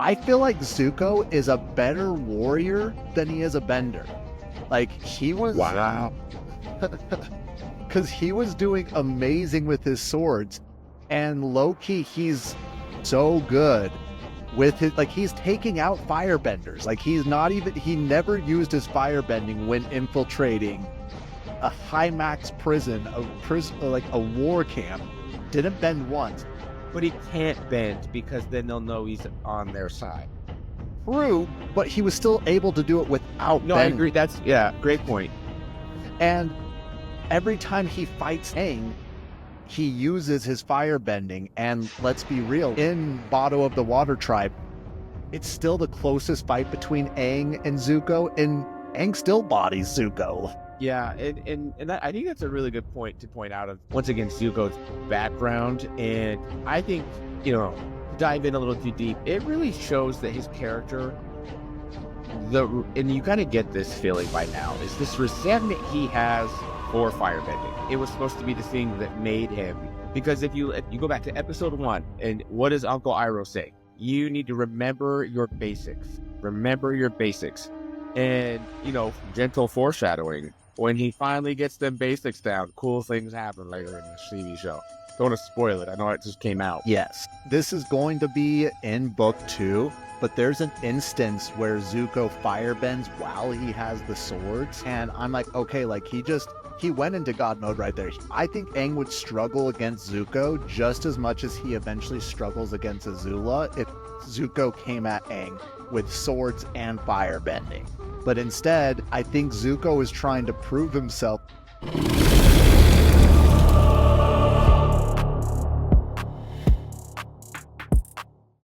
I feel like Zuko is a better warrior than he is a bender. Like, he was, Wow. because he was doing amazing with his swords. And Loki, he's so good with his, like, he's taking out firebenders. Like, he never used his firebending when infiltrating a high max prison, like a war camp. Didn't bend once. But he can't bend because then they'll know he's on their side. True, but he was still able to do it without No, I bending. agree. That's, yeah, great point. And every time he fights Aang, he uses his firebending. And let's be real, in Botto of the Water Tribe, it's still the closest fight between Aang and Zuko, and Aang still bodies Zuko. Yeah, and that, I think that's a really good point to point out of, once again, Zuko's background. And I think, to dive in a little too deep, it really shows that his character, and you kind of get this feeling by now, is this resentment he has for firebending. It was supposed to be the thing that made him, because if you go back to episode 1, and what does Uncle Iroh say? You need to remember your basics. Remember your basics. And, gentle foreshadowing. When he finally gets them basics down, cool things happen later in the TV show. Don't want to spoil it. I know it just came out. Yes, this is going to be in book 2, but there's an instance where Zuko firebends while he has the swords, and I'm like, okay, like he went into God mode right there. I think Aang would struggle against Zuko just as much as he eventually struggles against Azula if Zuko came at Aang with swords and firebending. But instead, I think Zuko is trying to prove himself